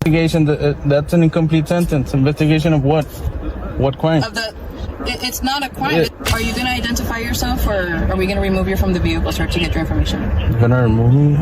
Investigation, that's an incomplete sentence. Investigation of what? What crime? It's not a crime. Are you going to identify yourself, or are we going to remove you from the vehicle, sir, to get your information? You're going to remove me?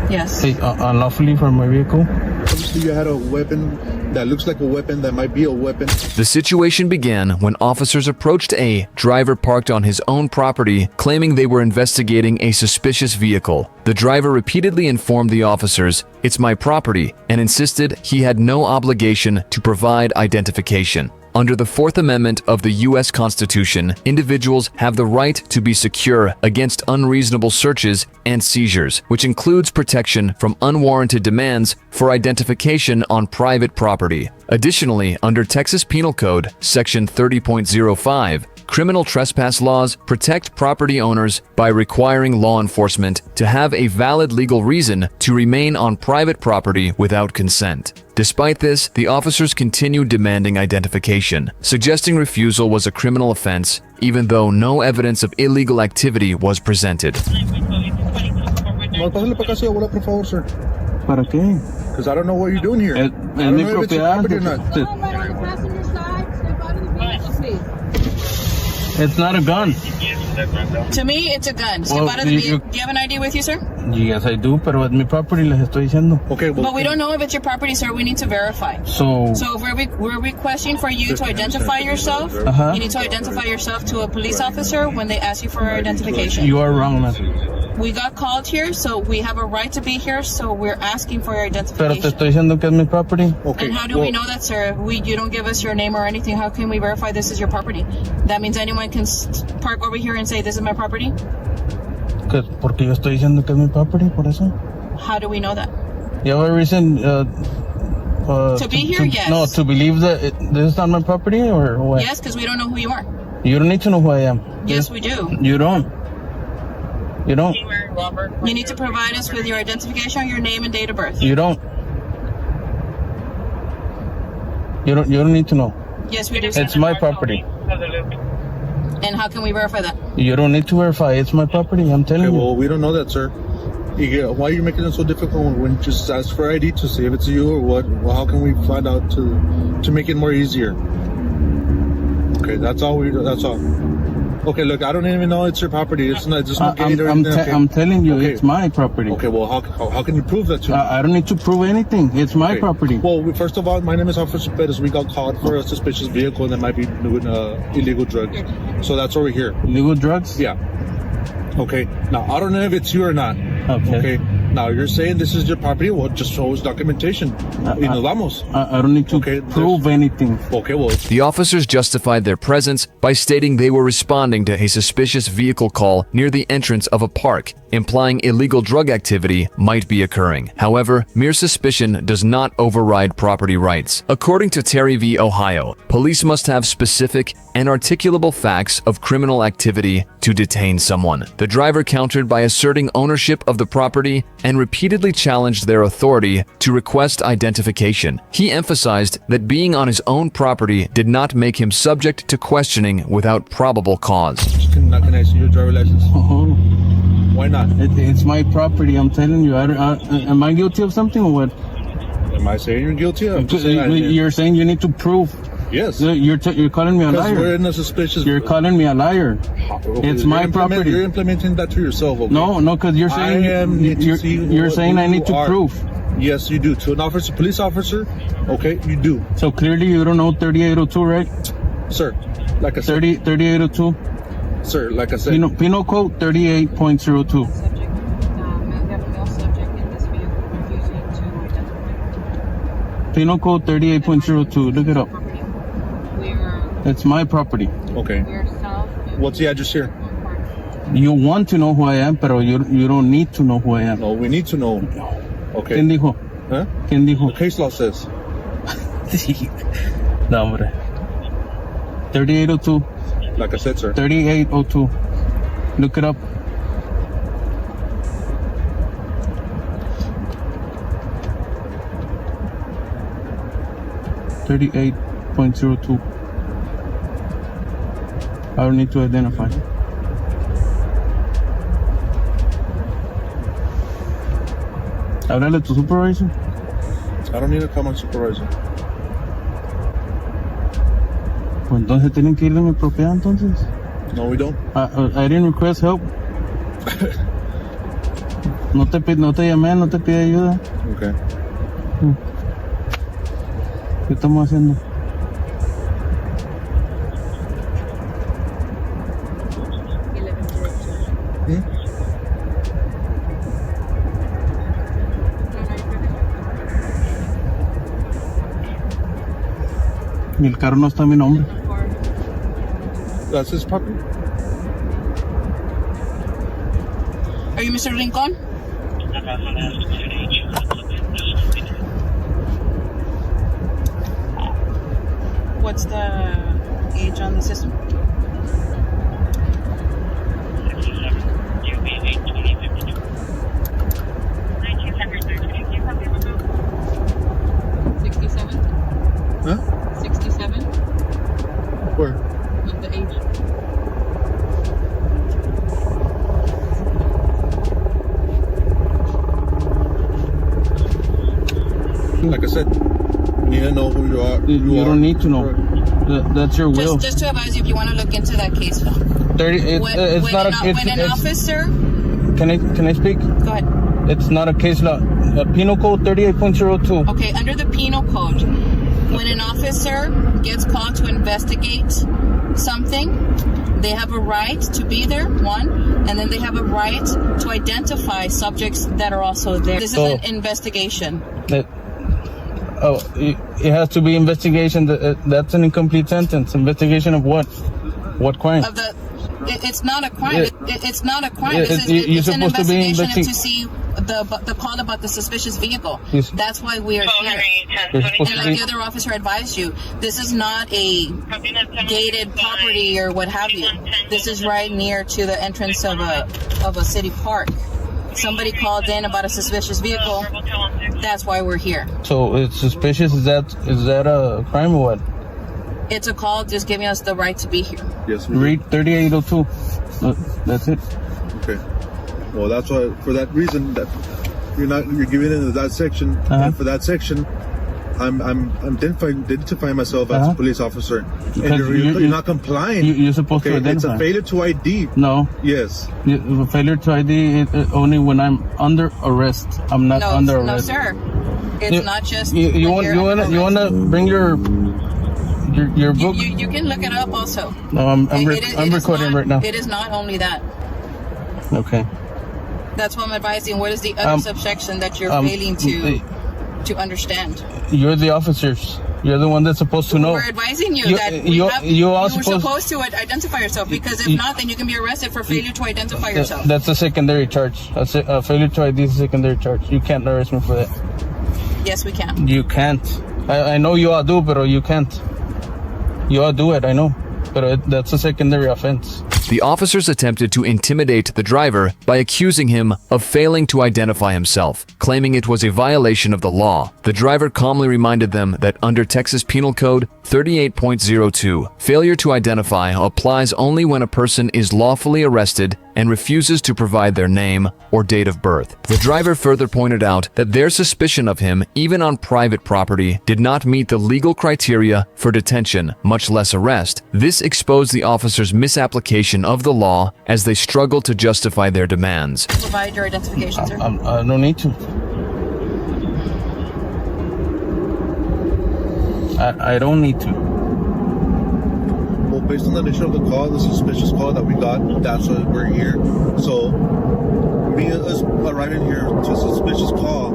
Yes. Unlawfully from my vehicle? Obviously, you had a weapon that looks like a weapon that might be a weapon. The situation began when officers approached a driver parked on his own property, claiming they were investigating a suspicious vehicle. The driver repeatedly informed the officers, "It's my property," and insisted he had no obligation to provide identification. Under the Fourth Amendment of the U.S. Constitution, individuals have the right to be secure against unreasonable searches and seizures, which includes protection from unwarranted demands for identification on private property. Additionally, under Texas Penal Code, Section 30.05, criminal trespass laws protect property owners by requiring law enforcement to have a valid legal reason to remain on private property without consent. Despite this, the officers continued demanding identification, suggesting refusal was a criminal offense, even though no evidence of illegal activity was presented. ¿Para qué? Because I don't know what you're doing here. Es mi propiedad. It's not a gun. To me, it's a gun. Well, do you have an ID with you, sir? Yes, I do, pero es mi property, les estoy diciendo. Okay, well, but we don't know if it's your property, sir. We need to verify. So we're requesting for you to identify yourself. You need to identify yourself to a police officer when they ask you for identification. You are wrong, man. We got called here, so we have a right to be here, so we're asking for your identification. Pero te estoy diciendo que es mi property. Okay. And how do we know that, sir? You don't give us your name or anything. How can we verify this is your property? That means anyone can park over here and say, this is my property? Porque yo estoy diciendo que es mi property, por eso. How do we know that? You have a reason to be here? Yes. No, to believe that this is not my property, or what? Yes, because we don't know who you are. You don't need to know who I am. Yes, we do. You don't. You don't. You need to provide us with your identification, your name, and date of birth. You don't. You don't need to know. Yes, we do. It's my property. And how can we verify that? You don't need to verify. It's my property. I'm telling you. Well, we don't know that, sir. Why are you making it so difficult when you just ask for ID to see if it's you or what? Well, how can we find out to make it more easier? Okay, that's all. Okay, look, I don't even know it's your property. It's not just no gate or anything. I'm telling you, it's my property. Okay, well, how can you prove that to me? I don't need to prove anything. It's my property. Well, first of all, my name is Officer Perez. We got called for a suspicious vehicle that might be doing illegal drugs. So that's over here. Illegal drugs? Yeah. Okay. Now, I don't know if it's you or not. Okay. Now, you're saying this is your property. Well, just show us documentation. Y nos vamos. I don't need to prove anything. Okay, well. The officers justified their presence by stating they were responding to a suspicious vehicle call near the entrance of a park, implying illegal drug activity might be occurring. However, mere suspicion does not override property rights. According to Terry v. Ohio, police must have specific and articulable facts of criminal activity to detain someone. The driver countered by asserting ownership of the property and repeatedly challenged their authority to request identification. He emphasized that being on his own property did not make him subject to questioning without probable cause. Can I see your driver's license? Why not? It's my property. I'm telling you. Am I guilty of something or what? Am I saying you're guilty? You're saying you need to prove. Yes. You're calling me a liar. We're in a suspicious. You're calling me a liar. Okay, it's my property. You're implementing that to yourself. Okay? No, because you're saying you're saying I need to prove. Yes, you do. To an officer, police officer, okay, you do. So clearly you don't know 3802, right? Sir, like I said. 3802. Sir, like I said. Penal Code 38.02. Penal Code 38.02. Look it up. It's my property. Okay. What's the address here? You want to know who I am, pero you don't need to know who I am. No, we need to know. Okay. ¿Quién dijo? Huh? ¿Quién dijo? The case law says. No, hombre. 3802. Like I said, sir. 3802. Look it up. .02. I don't need to identify. Háblale a tu supervisor. I don't need to call my supervisor. Pues entonces tienen que ir de mi propiedad entonces. No, we don't. I didn't request help. No te llamé, no te pide ayuda. Okay. ¿Qué estamos haciendo? Y el carro no está a mi nombre. That's his property. Are you Mr. Rincon? What's the age on the system? 67? Huh? 67? Where? What's the age? Like I said, you need to know who you are. You don't need to know. That's your will. Just to advise you if you want to look into that case. 30. It's not a. When an officer. Can I speak? Go ahead. It's not a case law. Penal Code 38.02. Okay, under the penal code, when an officer gets called to investigate something, they have a right to be there, one, and then they have a right to identify subjects that are also there. This is an investigation. It has to be investigation. That's an incomplete sentence. Investigation of what? What crime? It's not a crime. It's not a crime. It's an investigation to see the call about the suspicious vehicle. That's why we are here. And like the other officer advised you, this is not a gated property or what have you. This is right near to the entrance of a city park. Somebody called in about a suspicious vehicle. That's why we're here. So it's suspicious. Is that a crime or what? It's a call just giving us the right to be here. Yes, read 3802. That's it. Okay. Well, that's why. For that reason, that you're giving into that section, and for that section, I'm identifying myself as a police officer, and you're not complying. You're supposed to identify. It's a failure to ID. No. Yes. A failure to ID only when I'm under arrest. I'm not under arrest. No, sir. It's not just. You want to bring your book? You can look it up also. No, I'm recording right now. It is not only that. Okay. That's what I'm advising. What is the other subsection that you're failing to understand? You're the officers. You're the one that's supposed to know. We're advising you that you're supposed to identify yourself, because if not, then you can be arrested for failure to identify yourself. That's a secondary charge. A failure to ID is a secondary charge. You can't arrest me for that. Yes, we can. You can't. I know you all do, but you can't. You all do it, I know. But that's a secondary offense. The officers attempted to intimidate the driver by accusing him of failing to identify himself, claiming it was a violation of the law. The driver calmly reminded them that under Texas Penal Code 38.02, failure to identify applies only when a person is lawfully arrested and refuses to provide their name or date of birth. The driver further pointed out that their suspicion of him, even on private property, did not meet the legal criteria for detention, much less arrest. This exposed the officers' misapplication of the law as they struggled to justify their demands. Provide your identification, sir. I don't need to. I don't need to. Well, based on the nature of the call, the suspicious call that we got, that's why we're here. So, me us arriving here to a suspicious call,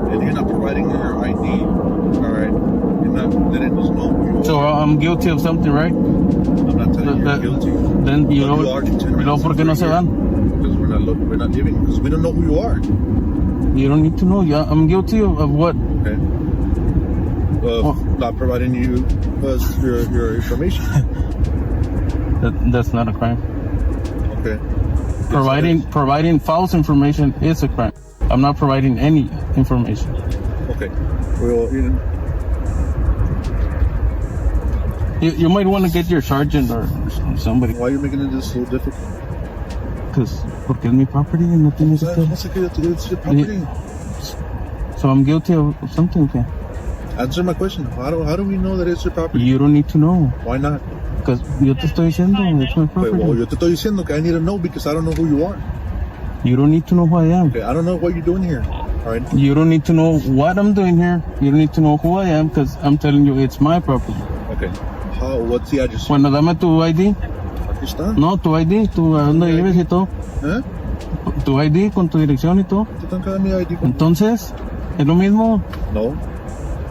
and you're not providing your ID, all right? You're not letting us know who you are. So I'm guilty of something, right? I'm not telling you you're guilty. Then you know ¿por qué no se van? Because we're not living, because we don't know who you are. You don't need to know. Yeah, I'm guilty of what? Okay. Not providing you your information. That's not a crime. Okay. Providing false information is a crime. I'm not providing any information. Okay. Well, you might want to get your sergeant or somebody. Why are you making this so difficult? Porque es mi property y no tienes que. It's your property. So I'm guilty of something, okay? Answer my question. How do we know that it's your property? You don't need to know. Why not? Because yo te estoy diciendo, it's my property. Well, yo te estoy diciendo que I need to know because I don't know who you are. You don't need to know who I am. Okay, I don't know what you're doing here. All right. You don't need to know what I'm doing here. You don't need to know who I am because I'm telling you it's my property. Okay. What's the address? Bueno, dame tu ID. Aquí está. No, tu ID, tu a dónde vives y todo. ¿Eh? Tu ID con tu dirección y todo. Tú tengo que dar mi ID. Entonces, es lo mismo. No.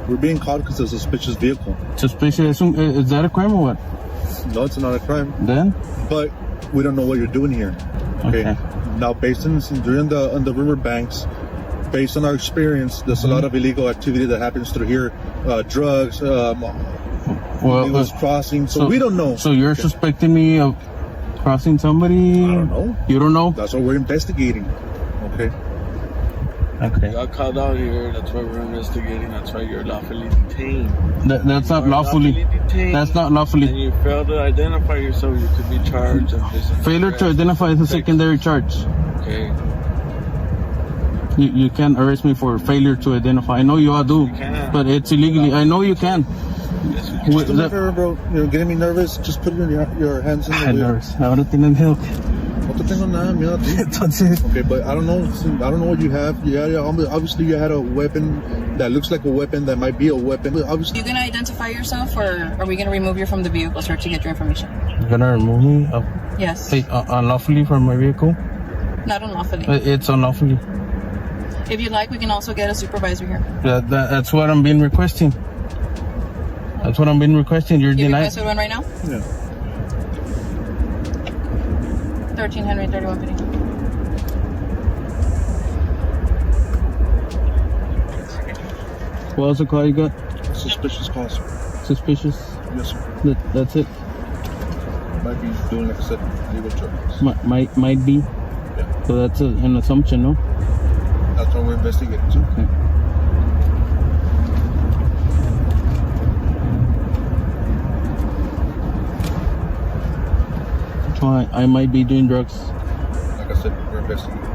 We're being caught because of a suspicious vehicle. Suspicious, is that a crime or what? No, it's not a crime. Then? But we don't know what you're doing here. Okay. Now, based on during the river banks, based on our experience, there's a lot of illegal activity that happens through here. Drugs, illegal crossing. So we don't know. So you're suspecting me of crossing somebody? I don't know. You don't know? That's what we're investigating. Okay. Okay. You got called out here. That's why we're investigating. That's why you're lawfully detained. That's not lawfully. That's not lawfully. And you fail to identify yourself, you could be charged. Failure to identify is a secondary charge. Okay. You can't arrest me for failure to identify. I know you all do, but it's illegally. I know you can. Just do me a favor, bro. You're getting me nervous. Just put your hands in the wheel. Nervous. Ahora tienen miedo. No te tengo nada miedo a ti. Entonces. Okay, but I don't know what you have. Obviously you had a weapon that looks like a weapon that might be a weapon. Obviously. You gonna identify yourself, or are we gonna remove you from the vehicle, sir, to get your information? You're gonna remove me? Yes. Unlawfully from my vehicle? Not unlawfully. It's unlawfully. If you'd like, we can also get a supervisor here. That's what I'm being requesting. That's what I'm being requesting. You're denying. You requested one right now? Yeah. 13 Henry 3150. What else a call you got? Suspicious call, sir. Suspicious? Yes, sir. That's it? Might be doing, like I said, illegal drugs. Might be? Yeah. So that's an assumption, no? That's what we're investigating, sir. Okay. So I might be doing drugs. Like I said, we're investigating.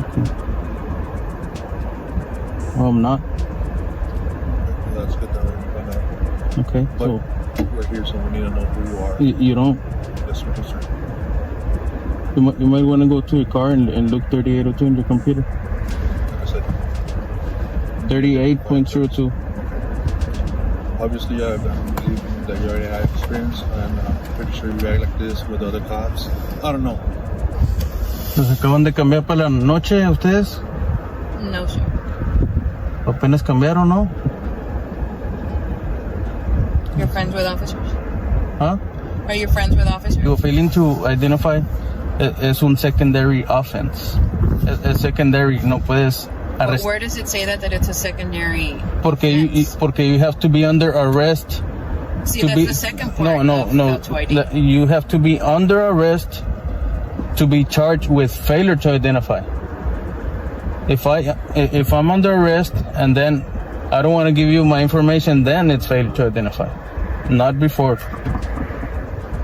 Okay. Oh, I'm not? That's good that we found out. Okay, But so we're here, so we need to know who you are. you don't? Yes, sir. Yes, sir. You might want to go to your car and look 3802 in your computer. Like I said. 38.02. Obviously, I believe that you already had experience, and I'm pretty sure you act like this with other cops. I don't know. ¿Los acaban de cambiar para la noche ustedes? No, sir. ¿Apenas cambiaron, no? You're friends with officers? Huh? Are you friends with officers? Digo, failing to identify es un secondary offense. Es secondary, no puedes But arrestar. where does it say that it's a secondary Porque offense? you have to be under arrest. See, to that's be, the second part no. of to ID. You have to be under arrest to be charged with failure to identify. If I'm under arrest and then I don't want to give you my information, then it's failure to identify, not before.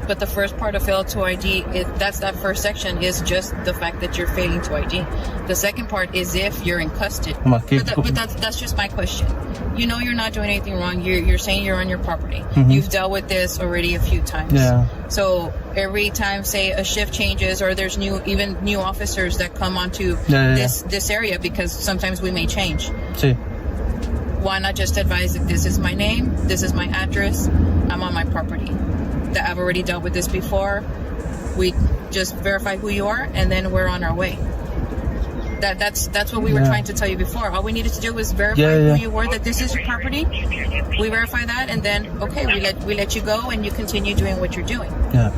But the first part of fail to ID, that first section is just the fact that you're failing to ID. The second part is if you're in custody. But that's just my question. You know you're not doing anything wrong. You're saying you're on your property. Mm-hmm. You've dealt with this already a few times. Yeah. So every time, say, a shift changes or there's new officers that come onto this area, because sometimes we may change. Sí. Why not just advise that this is my name, this is my address, I'm on my property. That I've already dealt with this before. We just verify who you are, and then we're on our way. That's what we were trying to tell you before. All we needed to do was verify who you were, that this is your property. We verify that, and then we let you go, and you continue doing what you're doing. Yeah.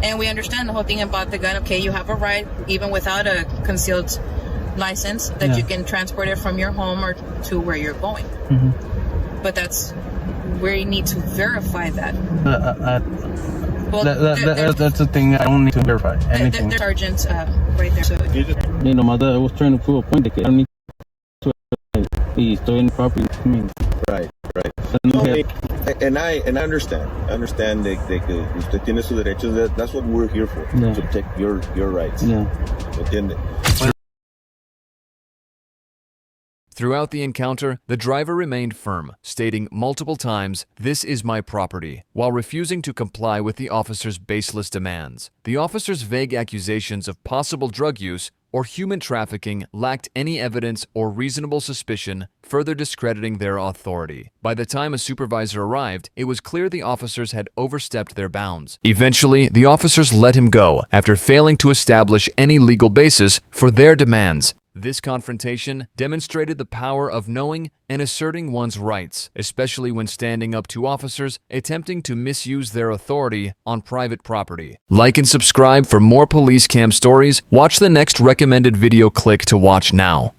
And we understand the whole thing about the gun. Okay, you have a right, even without a concealed license, that you can transport it from your home or to where you're going. Mm-hmm. But that's where you need to verify that. Well, that's the thing. I don't need to verify anything. The sergeant's right there. So. You know, mother, I was trying to prove a point that I don't need to. Estoy en property. I mean, right. No, and I understand. I understand that usted tiene sus derechos. That's what we're here for, to protect your rights. Yeah. ¿Entiende? Throughout the encounter, the driver remained firm, stating multiple times, "This is my property," while refusing to comply with the officer's baseless demands. The officer's vague accusations of possible drug use or human trafficking lacked any evidence or reasonable suspicion, further discrediting their authority. By the time a supervisor arrived, it was clear the officers had overstepped their bounds. Eventually, the officers let him go after failing to establish any legal basis for their demands. This confrontation demonstrated the power of knowing and asserting one's rights, especially when standing up to officers attempting to misuse their authority on private property. Like and subscribe for more police cam stories. Watch the next recommended video. Click to watch now.